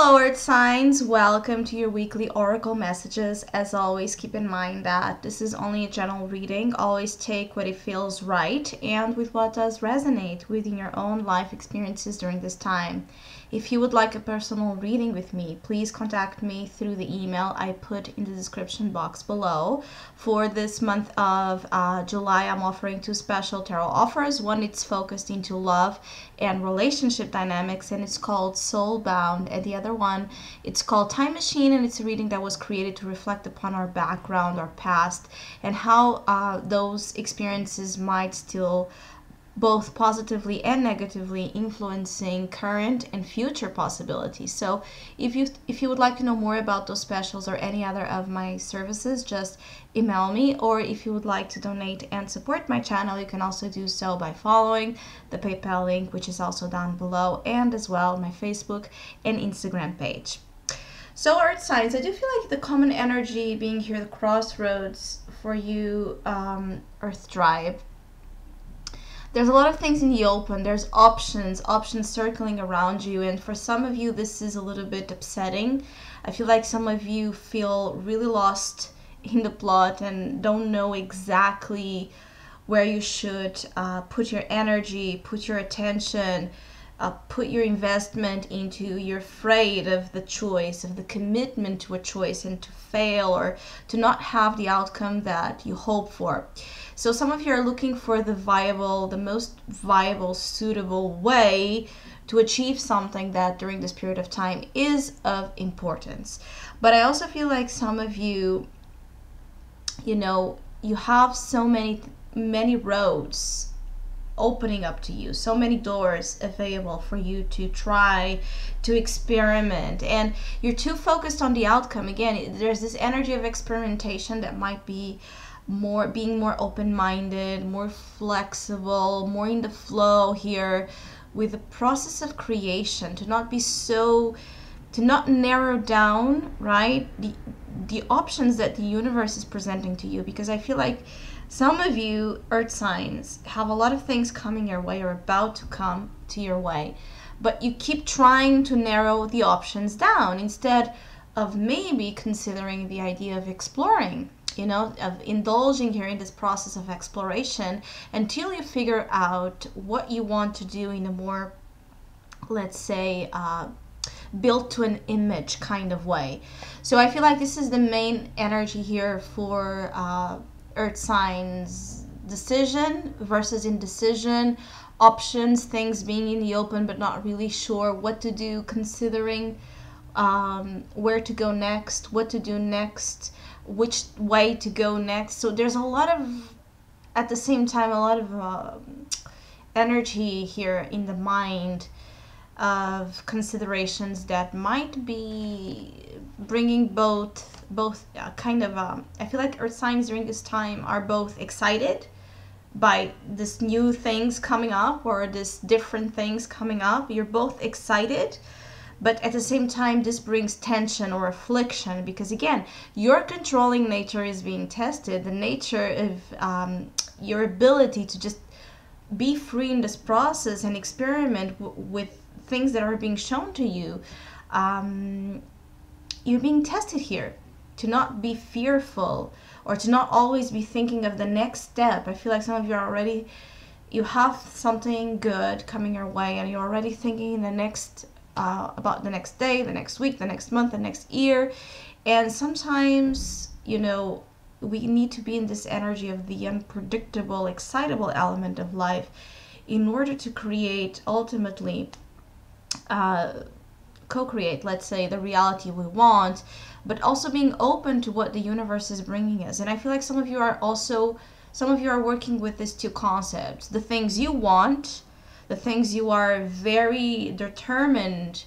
Hello Earth signs, welcome to your weekly oracle messages. As always, keep in mind that this is only a general reading. Always take what it feels right and with what does resonate within your own life experiences during this time. If you would like a personal reading with me, please contact me through the email I put in the description box below. For this month of July, I'm offering two special tarot offers. One, it's focused into love and relationship dynamics, and it's called Soulbound. And the other one, it's called Time Machine, and it's a reading that was created to reflect upon our background, our past, and how those experiences might still both positively and negatively influencing current and future possibilities. So if you would like to know more about those specials or any other of my services, just email me. Or if you would like to donate and support my channel, you can also do so by following the PayPal link, which is also down below, and as well my Facebook and Instagram page. So Earth signs, I do feel like the common energy being here, the crossroads for you, Earth tribe. There's a lot of things in the open. There's options circling around you. And for some of you, this is a little bit upsetting. I feel like some of you feel really lost in the plot and don't know exactly where you should put your energy, put your attention, put your investment into. You're afraid of the choice, of the commitment to a choice, and to fail or to not have the outcome that you hope for. So some of you are looking for the most viable, suitable way to achieve something that during this period of time is of importance. But I also feel like some of you, you have so many roads opening up to you, so many doors available for you to try, to experiment, and you're too focused on the outcome. Again, there's this energy of experimentation that might be being more open-minded, more flexible, more in the flow here with the process of creation, to not narrow down, right, the options that the universe is presenting to you. Because I feel like some of you Earth signs have a lot of things coming your way or about to come to your way, but you keep trying to narrow the options down instead of maybe considering the idea of exploring, of indulging here in this process of exploration until you figure out what you want to do in a more, let's say, built to an image kind of way. So I feel like this is the main energy here for Earth signs: decision versus indecision, options, things being in the open but not really sure what to do, considering where to go next, what to do next, which way to go next. So there's a lot of, at the same time, a lot of energy here in the mind of considerations that might be bringing both kind of I feel like Earth signs during this time are both excited by this new things coming up or this different things coming up. You're both excited, but at the same time this brings tension or affliction, because again, your controlling nature is being tested. The nature of your ability to just be free in this process and experiment with things that are being shown to you. You're being tested here to not be fearful or to not always be thinking of the next step. I feel like some of you are already, you have something good coming your way and you're already thinking in the next about the next day, the next week, the next month, the next year. And sometimes, we need to be in this energy of the unpredictable, excitable element of life in order to create, ultimately, co-create, let's say, the reality we want, but also being open to what the universe is bringing us. And I feel like some of you are working with these two concepts: the things you want, the things you are very determined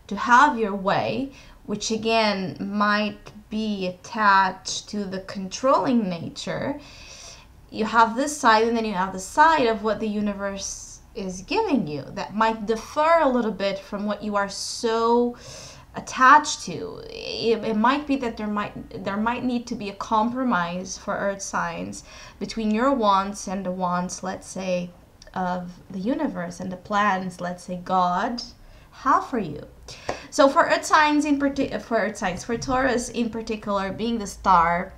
to have your way, which again might be attached to the controlling nature. You have this side, and then you have the side of what the universe is giving you that might differ a little bit from what you are so attached to. It might be that there might need to be a compromise for Earth signs between your wants and the wants, let's say, of the universe and the plans, let's say, God have for you. So for earth signs in particular, for Taurus in particular, being the star,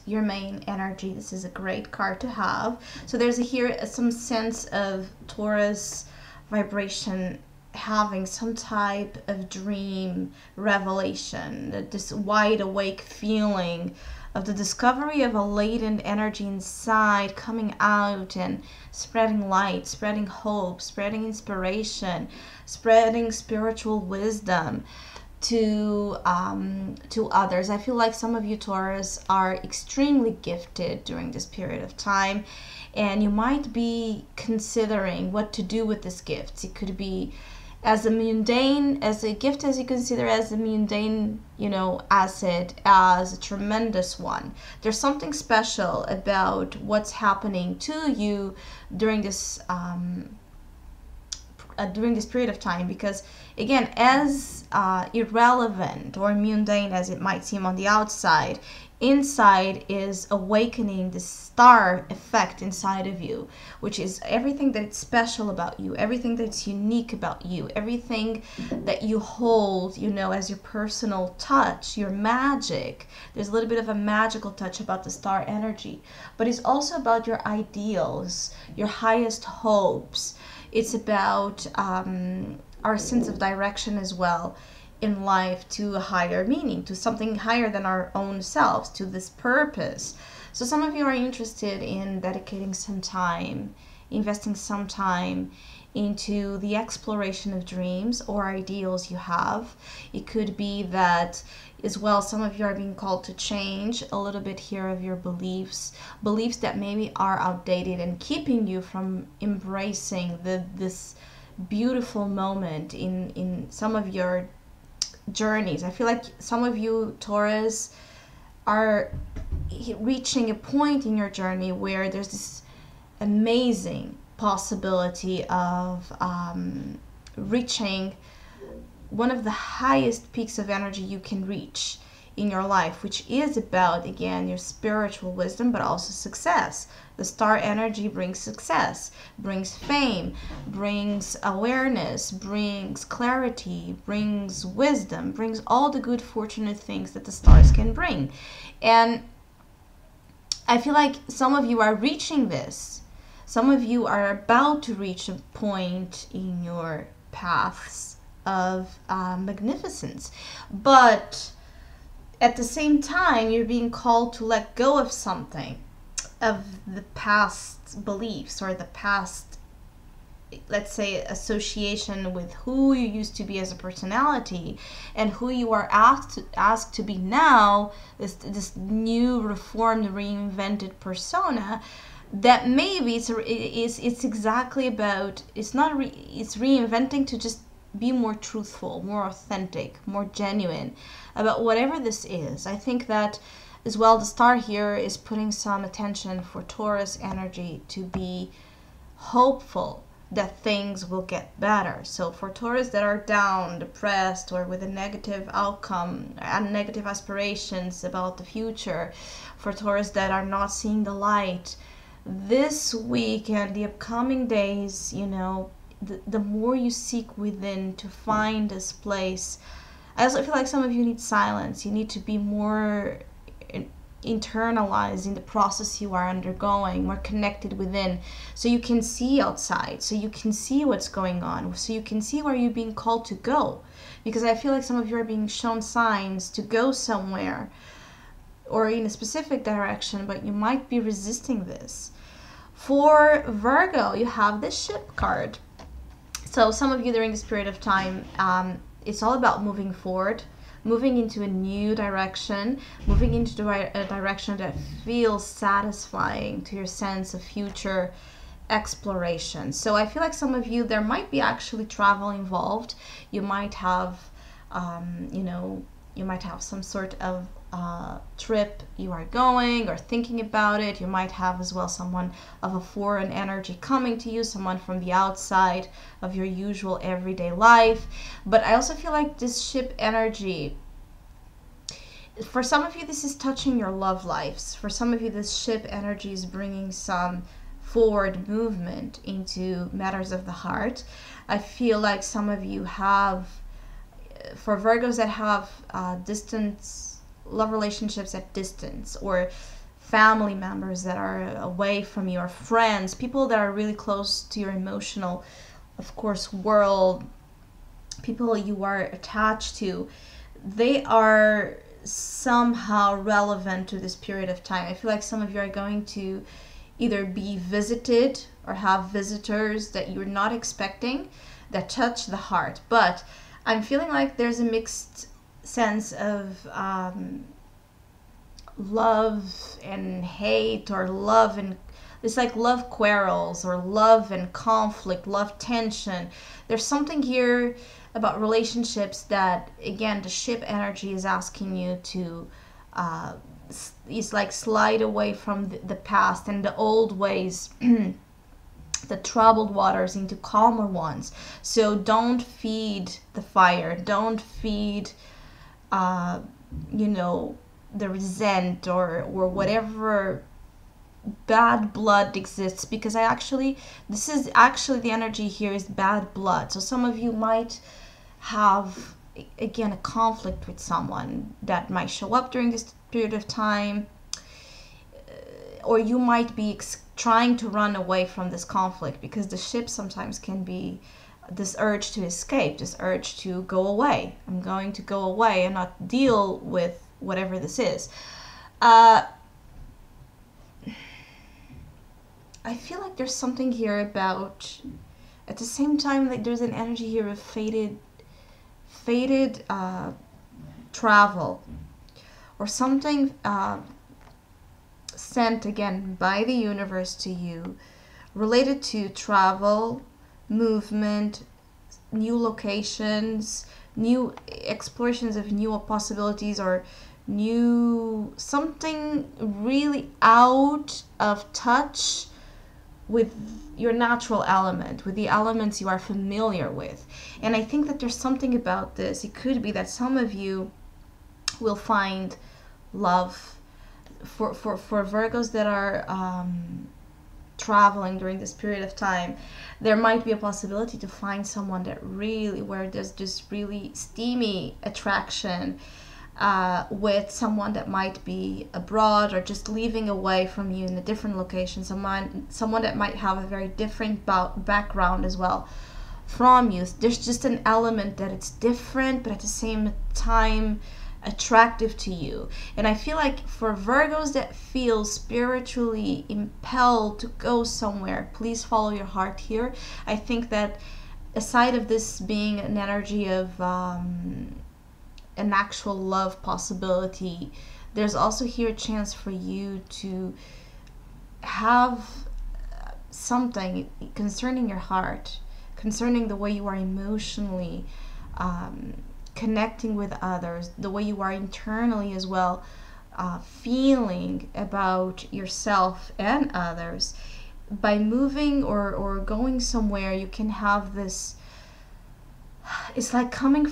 your main energy, this is a great card to have. So there's here some sense of Taurus vibration having some type of dream revelation, this wide awake feeling of the discovery of a latent energy inside coming out and spreading light, spreading hope, spreading inspiration, spreading spiritual wisdom to others. I feel like some of you Taurus are extremely gifted during this period of time, and you might be considering what to do with this gift. It could be as a gift as you consider as a mundane, asset, as a tremendous one. There's something special about what's happening to you during this period of time, because again, as irrelevant or mundane as it might seem on the outside, inside is awakening the star effect inside of you, which is everything that's special about you, everything that's unique about you, everything that you hold, as your personal touch, your magic. There's a little bit of a magical touch about the star energy, but it's also about your ideals, your highest hopes. It's about our sense of direction as well in life, to a higher meaning, to something higher than our own selves, to this purpose. So some of you are interested in dedicating some time, investing some time into the exploration of dreams or ideals you have. It could be that as well, some of you are being called to change a little bit here of your beliefs that maybe are outdated and keeping you from embracing this beautiful moment in some of your journeys. I feel like some of you Taurus are reaching a point in your journey where there's this amazing possibility of reaching one of the highest peaks of energy you can reach in your life, which is about, again, your spiritual wisdom, but also success. The star energy brings success, brings fame, brings awareness, brings clarity, brings wisdom, brings all the good fortunate things that the stars can bring. And I feel like some of you are reaching this. Some of you are about to reach a point in your paths of magnificence. But at the same time, you're being called to let go of something, of the past beliefs or the past, let's say, association with who you used to be as a personality and who you are asked to be now, this new, reformed, reinvented persona. That maybe it's exactly about, it's reinventing to just be more truthful, more authentic, more genuine about whatever this is. I think that as well, the star here is putting some attention for Taurus energy to be hopeful that things will get better. So for Taurus that are down, depressed, or with a negative outcome and negative aspirations about the future, for Taurus that are not seeing the light, this week and the upcoming days, the more you seek within to find this place. I also feel like some of you need silence. You need to be more internalized in the process you are undergoing, more connected within, so you can see outside, so you can see what's going on, so you can see where you're being called to go. Because I feel like some of you are being shown signs to go somewhere or in a specific direction, but you might be resisting this. For Virgo, you have this Ship card. So some of you during this period of time, it's all about moving forward, moving into a new direction, moving into a direction that feels satisfying to your sense of future exploration. So I feel like some of you, there might be actually travel involved. You might have, you might have some sort of trip you are going or thinking about it. You might have as well someone of a foreign energy coming to you, someone from the outside of your usual everyday life. But I also feel like this Ship energy, for some of you, this is touching your love lives. For some of you, this Ship energy is bringing some forward movement into matters of the heart. I feel like some of you have for Virgos that have distance, love relationships at distance, or family members that are away from you, or friends, people that are really close to your emotional, of course, world, people you are attached to, they are somehow relevant to this period of time. I feel like some of you are going to either be visited or have visitors that you're not expecting that touch the heart. But I'm feeling like there's a mixed sense of love and hate, or love and it's like love quarrels, or love and conflict, love tension. There's something here about relationships that, again, the ship energy is asking you to is like slide away from the past and the old ways, the troubled waters, into calmer ones. So don't feed the fire, don't feed the resent or whatever bad blood exists, because this is actually the energy here is bad blood. So some of you might have, again, a conflict with someone that might show up during this period of time, or you might be trying to run away from this conflict, because the ship sometimes can be this urge to escape, this urge to go away. I'm going to go away and not deal with whatever this is. I feel like there's something here about, at the same time, like there's an energy here of faded travel, or something sent again by the universe to you, related to travel, movement, new locations, new explorations of new possibilities, or new something really out of touch with your natural element, with the elements you are familiar with. And I think that there's something about this. It could be that some of you will find love for Virgos that are traveling during this period of time. There might be a possibility to find someone that really, where there's just really steamy attraction with someone that might be abroad, or just living away from you in a different location, someone that might have a very different background as well from you. There's just an element that it's different, but at the same time attractive to you. And I feel like for Virgos that feel spiritually impelled to go somewhere, please follow your heart here. I think that aside of this being an energy of an actual love possibility, there's also here a chance for you to have something concerning your heart, concerning the way you are emotionally connecting with others, the way you are internally as well, feeling about yourself and others. By moving or going somewhere, you can have this, it's like coming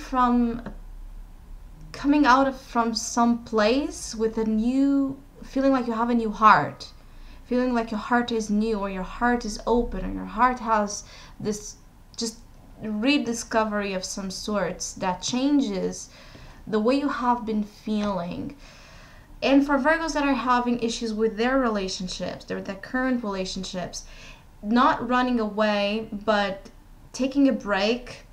out from some place with a new feeling, like you have a new heart, feeling like your heart is new, or your heart is open, or your heart has this just rediscovery of some sorts that changes the way you have been feeling. And for Virgos that are having issues with their relationships, their current relationships, not running away, but taking a break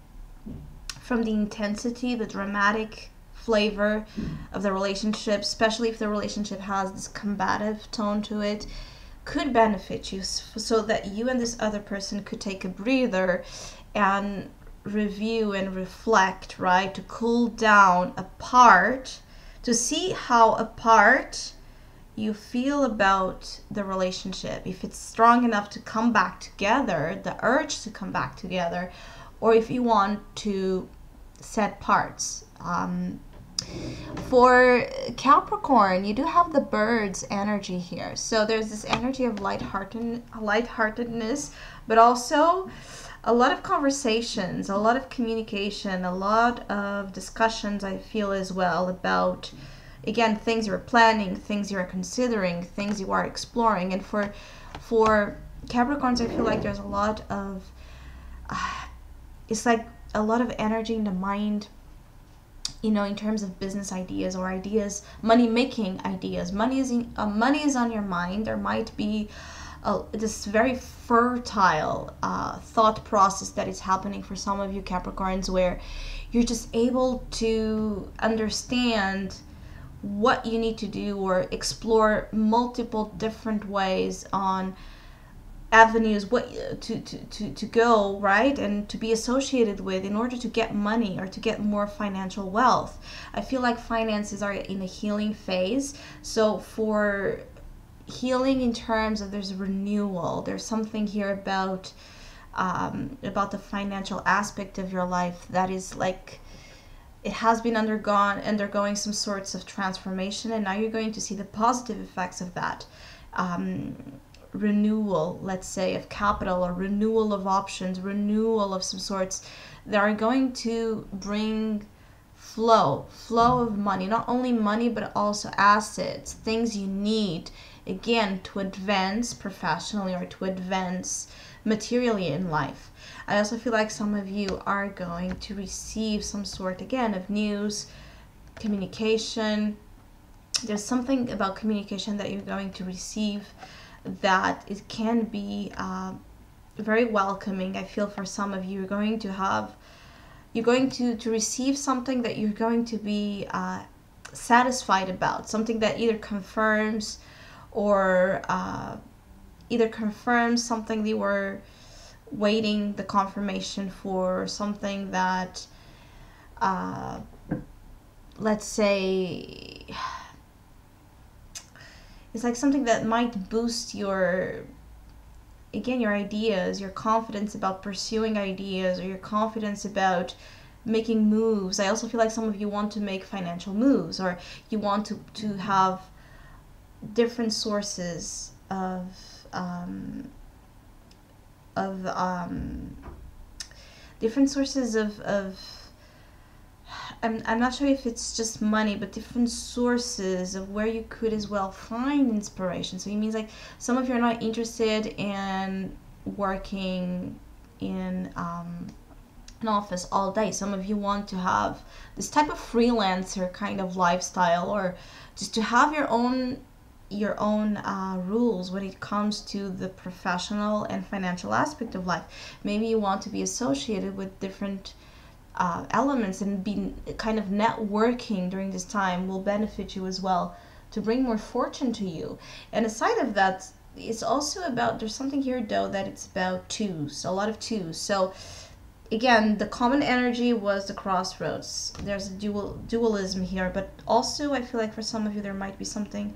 from the intensity, the dramatic flavor of the relationship, especially if the relationship has this combative tone to it, could benefit you, so that you and this other person could take a breather and review and reflect, right? To cool down apart, to see how apart you feel about the relationship, if it's strong enough to come back together, the urge to come back together, or if you want to set parts. For Capricorn, you do have the birds energy here. So there's this energy of lightheartedness, but also a lot of conversations, a lot of communication, a lot of discussions, I feel as well, about, again, things you're planning, things you're considering, things you are exploring. And for Capricorns, I feel like there's a lot of, it's like a lot of energy in the mind you know, in terms of business ideas or ideas, money making ideas. Money is on your mind. There might be this very fertile thought process that is happening for some of you Capricorns, where you're just able to understand what you need to do or explore multiple different ways on avenues what to go, right, and to be associated with in order to get money or to get more financial wealth. I feel like finances are in a healing phase. So for healing in terms of, there's renewal, there's something here about the financial aspect of your life that is like, it has been undergoing some sorts of transformation, and now you're going to see the positive effects of that renewal, let's say, of capital, or renewal of options, renewal of some sorts that are going to bring flow of money, not only money but also assets, things you need, again, to advance professionally or to advance materially in life. I also feel like some of you are going to receive some sort, again, of news, communication. There's something about communication that you're going to receive that it can be very welcoming. I feel for some of you, you're going to receive something that you're going to be satisfied about, something that either confirms something that you were waiting the confirmation for, something that let's say it's like something that might boost your ideas, your confidence about pursuing ideas, or your confidence about making moves. I also feel like some of you want to make financial moves, or you want to have different sources of I'm not sure if it's just money, but different sources of where you could as well find inspiration. So it means like some of you are not interested in working in an office all day. Some of you want to have this type of freelancer kind of lifestyle, or just to have your own rules when it comes to the professional and financial aspect of life. Maybe you want to be associated with different elements, and be kind of networking during this time will benefit you as well, to bring more fortune to you. And aside of that, it's also about, there's something here though that it's about twos, a lot of twos. So again, the common energy was the crossroads. There's a dualism here, but also I feel like for some of you there might be something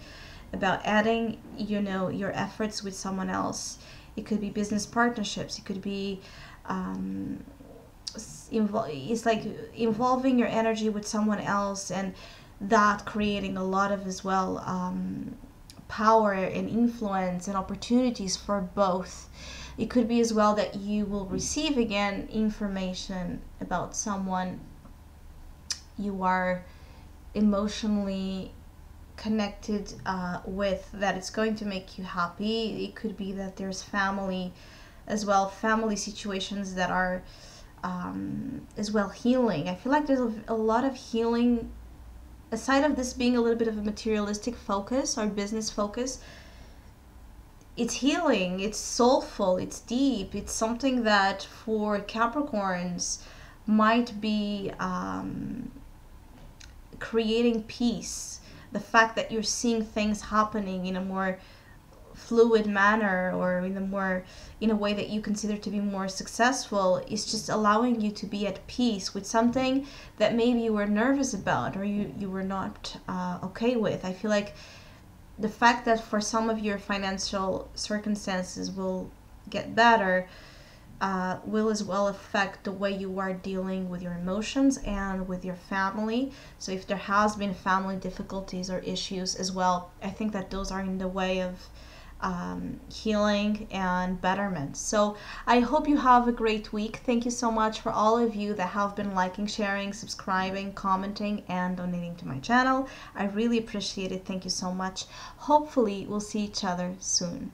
about adding, you know, your efforts with someone else. It could be business partnerships, it could be it's like involving your energy with someone else, and that creating a lot of as well power and influence and opportunities for both. It could be as well that you will receive again information about someone you are emotionally connected with, that it's going to make you happy. It could be that there's family as well, family situations that are as well healing. I feel like there's a lot of healing, aside of this being a little bit of a materialistic focus or business focus. It's healing, it's soulful, it's deep, it's something that for Capricorns might be creating peace. The fact that you're seeing things happening in a more fluid manner, or in a way that you consider to be more successful, is just allowing you to be at peace with something that maybe you were nervous about, or you were not okay with. I feel like the fact that for some of your financial circumstances will get better will as well affect the way you are dealing with your emotions and with your family. So if there has been family difficulties or issues as well, I think that those are in the way of healing and betterment. So I hope you have a great week. Thank you so much for all of you that have been liking, sharing, subscribing, commenting, and donating to my channel. I really appreciate it. Thank you so much. Hopefully we'll see each other soon.